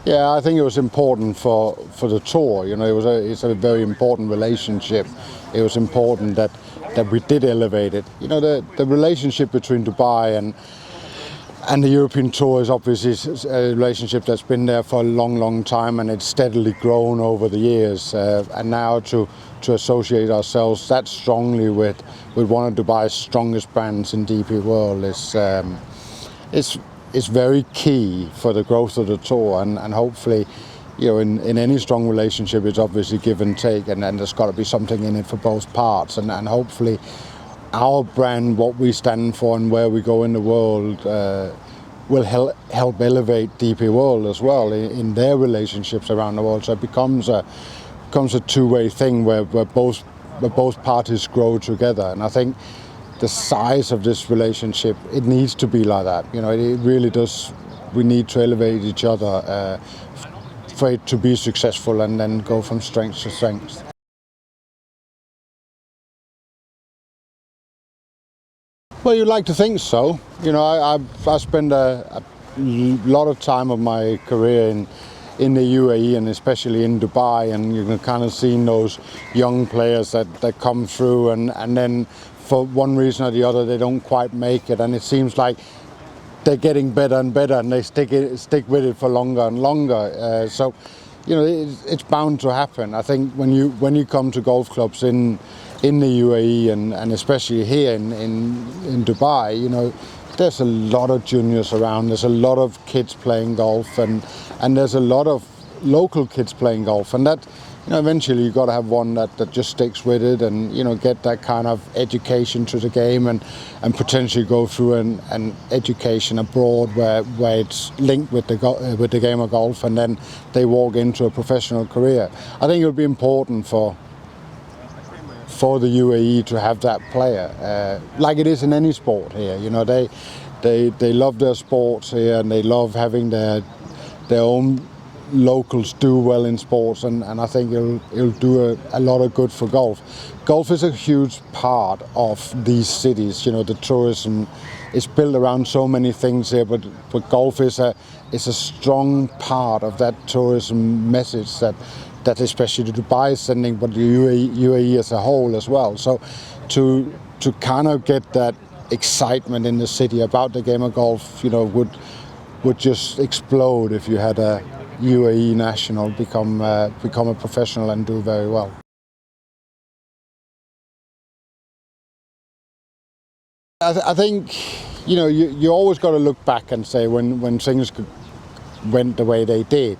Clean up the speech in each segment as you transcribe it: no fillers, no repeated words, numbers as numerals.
Yeah, I think it was important for the tour. You know, it's a very important relationship. It was important that we did elevate it. You know, the relationship between Dubai and the European Tour is obviously a relationship that's been there for a long time, and it's steadily grown over the years. And now to associate ourselves that strongly with one of Dubai's strongest brands in DP World is very key for the growth of the tour, and hopefully, you know, in any strong relationship, it's obviously give and take, and there's got to be something in it for both parts, and hopefully our brand, what we stand for and where we go in the world, will help elevate DP World as well in their relationships around the world. So it becomes a two-way thing where both parties grow together, and I think the size of this relationship, it needs to be like that. You know, it really does. We need to elevate each other for it to be successful, and then go from strength to strength. Well, you'd like to think so. You know, I spent a lot of time of my career in the UAE, and especially in Dubai, and you can kind of see those young players that come through, and then for one reason or the other they don't quite make it, and it seems like they're getting better and better, and they stick with it for longer and longer. So, you know, it's bound to happen. I think when you come to golf clubs in the UAE and especially here in Dubai, you know, there's a lot of juniors around. There's a lot of kids playing golf, and there's a lot of local kids playing golf, and that, you know, eventually you've got to have one that just sticks with it, and, you know, get that kind of education to the game, and potentially go through an education abroad where it's linked with the game of golf, and then they walk into a professional career. I think it would be important for the UAE to have that player, like it is in any sport here. You know, they love their sports here, and they love having their own locals do well in sports, and I think it'll do a lot of good for golf. Golf is a huge part of these cities. You know, the tourism is built around so many things here, but golf is a strong part of that tourism message that especially Dubai is sending, but the UAE as a whole as well. So to kind of get that excitement in the city about the game of golf, you know, would just explode if you had a UAE national become a professional and do very well. I think, you know, you always got to look back and say when things went the way they did,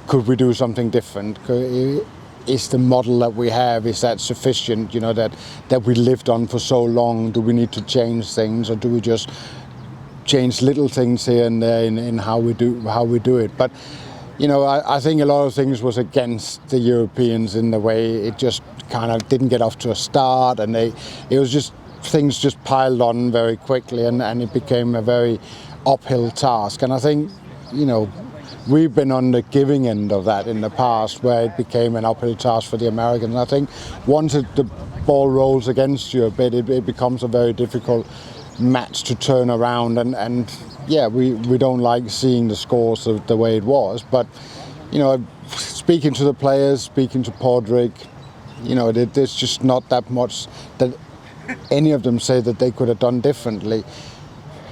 could we do something different? Is the model that we have, is that sufficient? You know, that we lived on for so long. Do we need to change things, or do we just change little things here and there in how we do it? But, you know, I think a lot of things was against the Europeans in the way it just kind of didn't get off to a start, and it was just things just piled on very quickly, and it became a very uphill task. And I think, you know, we've been on the giving end of that in the past, where it became an uphill task for the Americans. I think once the ball rolls against you a bit, it becomes a very difficult match to turn around, and yeah, we don't like seeing the scores of the way it was. But, you know, speaking to the players, speaking to Podrick, you know, there's just not that much that any of them say that they could have done differently.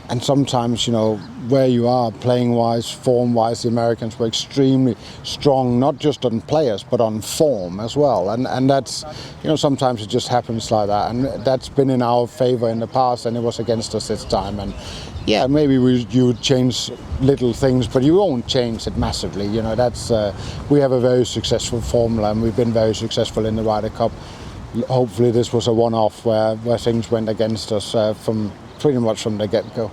And sometimes, you know, where you are playing-wise, form-wise, the Americans were extremely strong, not just on players, but on form as well. And that's, you know, sometimes it just happens like that. And that's been in our favour in the past, and it was against us this time. And yeah, maybe you would change little things, but you won't change it massively. You know, that's we have a very successful formula, and we've been very successful in the Ryder Cup. Hopefully this was a one-off where things went against us from pretty much from the get-go.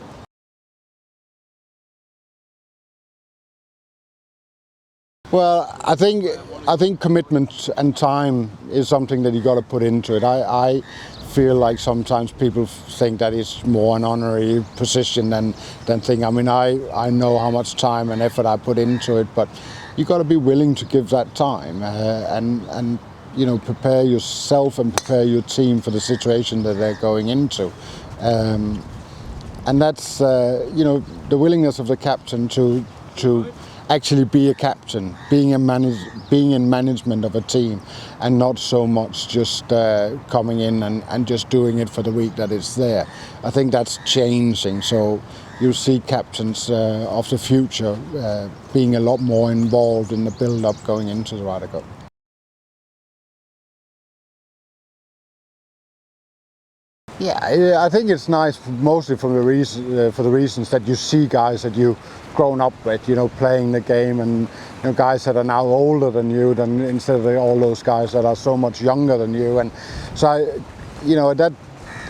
Well, I think commitment and time is something that you got to put into it. I feel like sometimes people think that it's more an honorary position than thing. I mean, I know how much time and effort I put into it, but you got to be willing to give that time and you know, prepare yourself and prepare your team for the situation that they're going into. And that's, you know, the willingness of the captain to actually be a captain, being in management of a team, and not so much just coming in and just doing it for the week that it's there. I think that's changing. So you'll see captains of the future being a lot more involved in the build-up going into the Ryder Cup. Yeah, I think it's nice, mostly for the reasons that you see guys that you've grown up with, playing the game, and guys that are now older than you, instead of all those guys that are so much younger than you, and so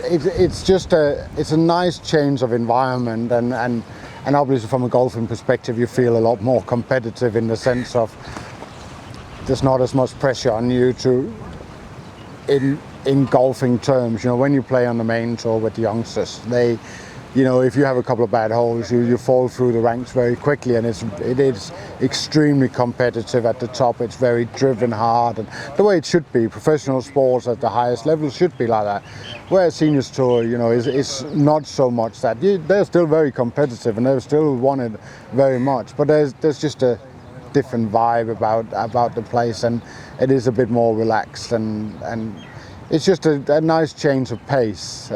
it's a nice change of environment, and obviously from a golfing perspective, you feel a lot more competitive in the sense of there's not as much pressure on you in golfing terms. When you play on the main tour with the youngsters, they, if you have a couple of bad holes, you fall through the ranks very quickly, and it is extremely competitive at the top. It's very driven hard, and the way it should be. Professional sports at the highest level should be like that. Whereas seniors tour, is not so much that. They're still very competitive, and they still want it very much. But there's just a different vibe about the place, and it is a bit more relaxed, and it's just a nice change of pace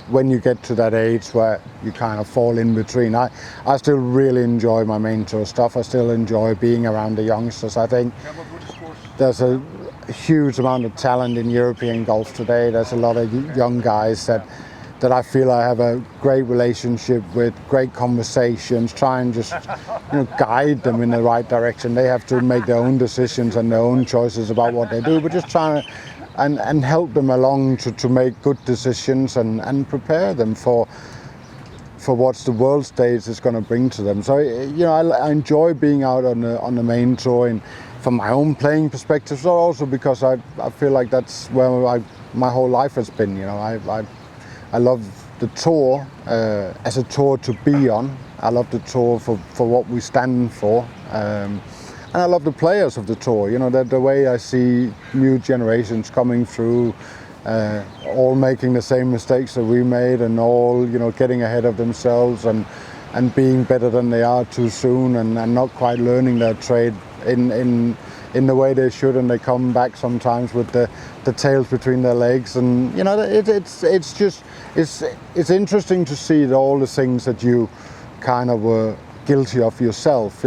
when you get to that age where you kind of fall in between. I still really enjoy my main tour stuff. I still enjoy being around the youngsters. I think there's a huge amount of talent in European golf today. There's a lot of young guys that I feel I have a great relationship with, great conversations, try and just guide them in the right direction. They have to make their own decisions and their own choices about what they do, but just trying to and help them along to make good decisions and prepare them for what the world stage is going to bring to them. So I enjoy being out on the main tour, and from my own playing perspective, so also because I feel like that's where my whole life has been. I love the tour as a tour to be on. I love the tour for what we stand for. And I love the players of the tour, the way I see new generations coming through, all making the same mistakes that we made, and all, getting ahead of themselves and being better than they are too soon, and not quite learning their trade in the way they should, and they come back sometimes with the tails between their legs, and it's interesting to see all the things that you kind of were guilty of yourself.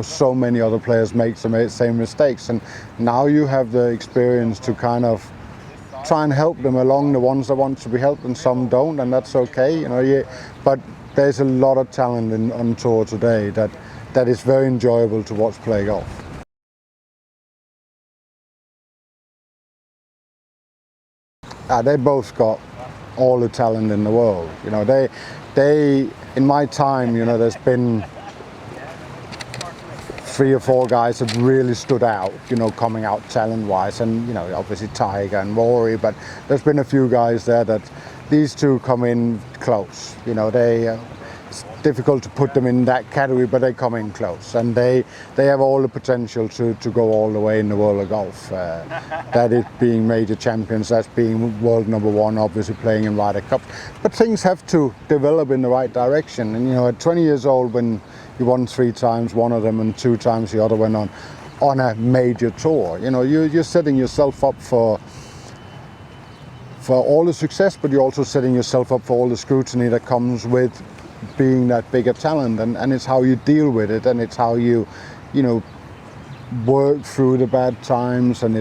So many other players make the same mistakes, and now you have the experience to kind of try and help them along, the ones that want to be helped, and some don't, and that's okay. But there's a lot of talent on tour today that is very enjoyable to watch play golf. They both got all the talent in the world. They in my time, there's been 3 or 4 guys that really stood out, coming out talent-wise, and obviously Tiger and Rory, but there's been a few guys there that these two come in close. It's difficult to put them in that category, but they come in close, and they have all the potential to go all the way in the world of golf. That is being major champions, that's being world number 1, obviously playing in Ryder Cup. But things have to develop in the right direction, and at 20 years old, when you won 3 times, one of them, and 2 times the other went on a major tour, you're setting yourself up for all the success, but you're also setting yourself up for all the scrutiny that comes with being that bigger talent, and it's how you deal with it, and it's how you work through the bad times, and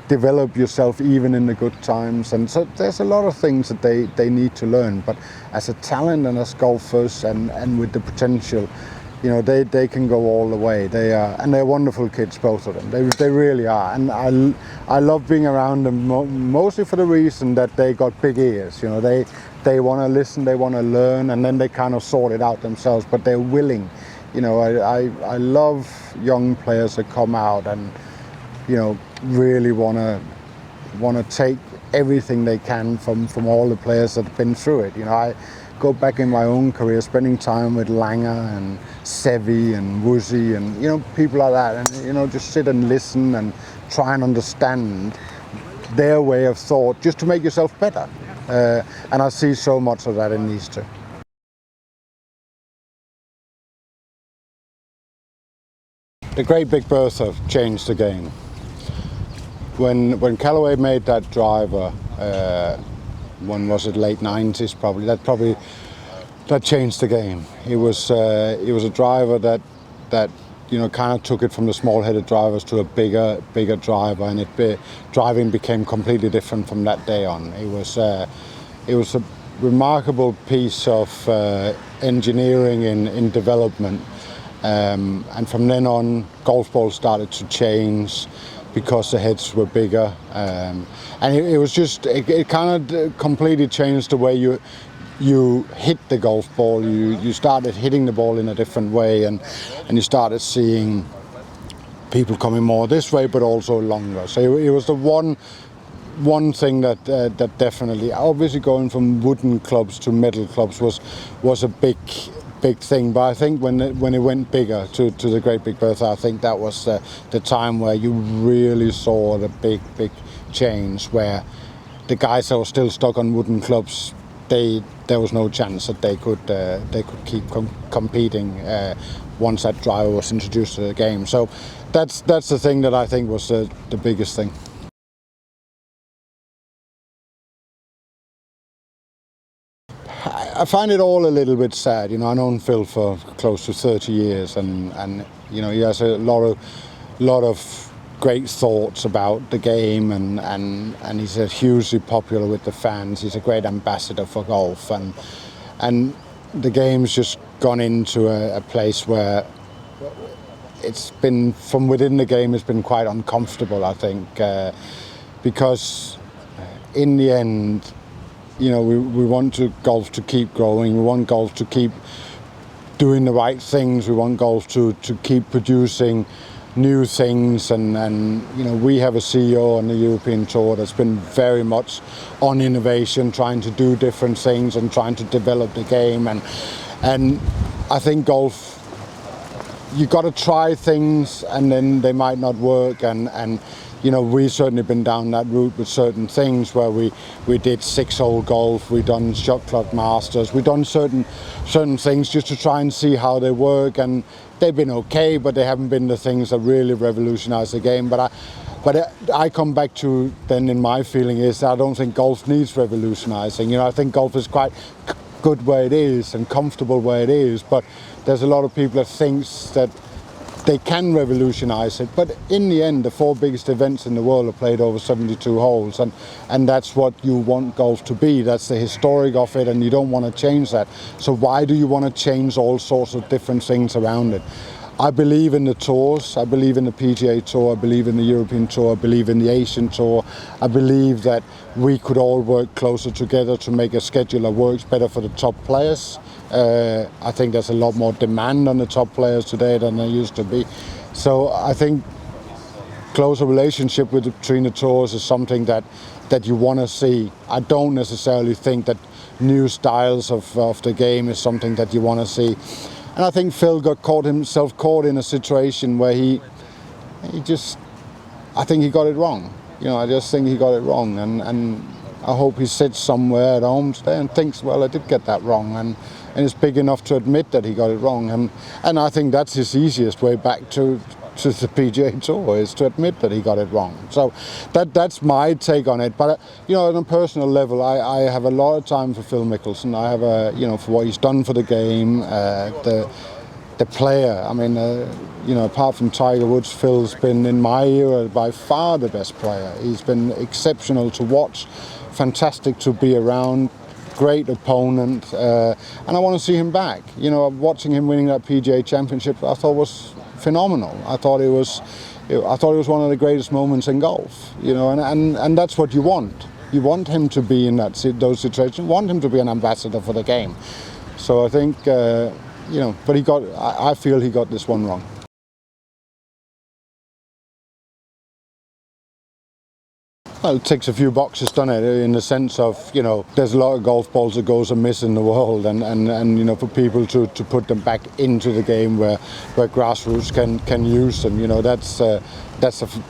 develop yourself even in the good times. And so there's a lot of things that they need to learn, but as a talent and as golfers and with the potential, they can go all the way. They're wonderful kids, both of them. They really are, and I love being around them mostly for the reason that they got big ears. They want to listen, they want to learn, and then they kind of sort it out themselves. But they're willing. I love young players that come out and really want to take everything they can from all the players that have been through it. I go back in my own career, spending time with Langer and Seve and Woozy and people like that, and just sit and listen and try and understand their way of thought, just to make yourself better. And I see so much of that in these two. the Great Big Bertha changed the game. When Callaway made that driver, when was it, late 90s probably, that changed the game. It was a driver that kind of took it from the small-headed drivers to a bigger driver, and driving became completely different from that day on. It was a remarkable piece of engineering in development, and from then on, golf balls started to change because the heads were bigger, and it kind of completely changed the way you hit the golf ball. You started hitting the ball in a different way, and you started seeing people coming more this way, but also longer. So it was the one thing that definitely, obviously going from wooden clubs to metal clubs was a big thing. But I think when it went bigger to the Great Big Bertha, I think that was the time where you really saw the big change, where the guys that were still stuck on wooden clubs, there was no chance that they could keep competing once that driver was introduced to the game. So that's the thing that I think was the biggest thing. I find it all a little bit sad. I've known Phil for close to 30 years, and he has a lot of great thoughts about the game, and he's hugely popular with the fans. He's a great ambassador for golf, and the game's just gone into a place where it's been, from within the game, it's been quite uncomfortable, I think, because in the end, we want golf to keep growing. We want golf to keep doing the right things. We want golf to keep producing new things, and we have a CEO on the European Tour that's been very much on innovation, trying to do different things and trying to develop the game, and I think golf, you got to try things and then they might not work, and we've certainly been down that route with certain things where we did 6-hole golf, we've done shot clock masters, we've done certain things just to try and see how they work, and they've been okay, but they haven't been the things that really revolutionise the game. But I come back to, then, in my feeling, is I don't think golf needs revolutionising. I think golf is quite good where it is and comfortable where it is, but there's a lot of people that thinks that they can revolutionise it. But in the end, the 4 biggest events in the world are played over 72 holes, and that's what you want golf to be. That's the historic of it, and you don't want to change that. So why do you want to change all sorts of different things around it? I believe in the tours. I believe in the PGA Tour. I believe in the European Tour. I believe in the Asian Tour. I believe that we could all work closer together to make a schedule that works better for the top players. I think there's a lot more demand on the top players today than there used to be. So I think closer relationship between the tours is something that you want to see. I don't necessarily think that new styles of the game is something that you want to see. And I think Phil got himself caught in a situation where I think he got it wrong. I just think he got it wrong, and I hope he sits somewhere at home today and thinks, well, I did get that wrong, and is big enough to admit that he got it wrong. And I think that's his easiest way back to the PGA Tour, is to admit that he got it wrong. So that's my take on it. But on a personal level, I have a lot of time for Phil Mickelson. I have for what he's done for the game, the player. I mean, apart from Tiger Woods, Phil's been, in my era, by far the best player. He's been exceptional to watch, fantastic to be around, great opponent, and I want to see him back. Watching him winning that PGA Championship, I thought was phenomenal. I thought it was one of the greatest moments in golf. And that's what you want. You want him to be in those situations. You want him to be an ambassador for the game. So I think, but I feel he got this one wrong. Well, it ticks a few boxes, doesn't it? In the sense of, there's a lot of golf balls that goes amiss in the world, and for people to put them back into the game where grassroots can use them, that's a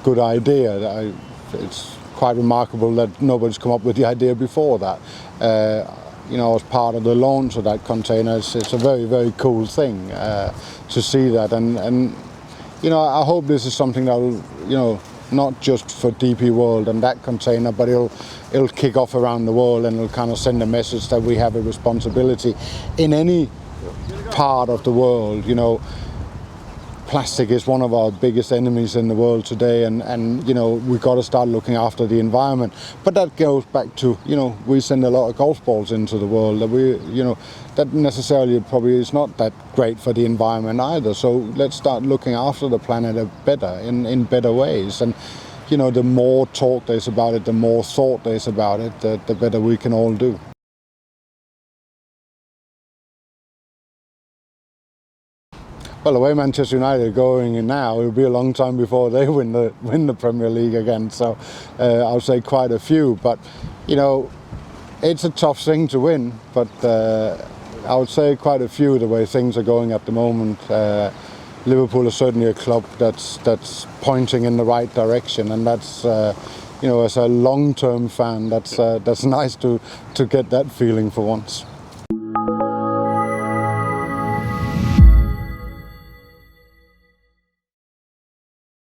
good idea. It's quite remarkable that nobody's come up with the idea before that. As part of the launch of that container, it's a very, very cool thing to see that, and I hope this is something that will, not just for DP World and that container, but it'll kick off around the world, and it'll kind of send a message that we have a responsibility in any part of the world. Plastic is one of our biggest enemies in the world today, and we've got to start looking after the environment. But that goes back to, we send a lot of golf balls into the world that that necessarily probably is not that great for the environment either. So let's start looking after the planet better, in better ways. And the more talk there's about it, the more thought there's about it, the better we can all do. Well, the way Manchester United are going in now, it'll be a long time before they win the Premier League again. So I would say quite a few. But it's a tough thing to win. But I would say quite a few the way things are going at the moment. Liverpool is certainly a club that's pointing in the right direction, and that's as a long-term fan, that's nice to get that feeling for once.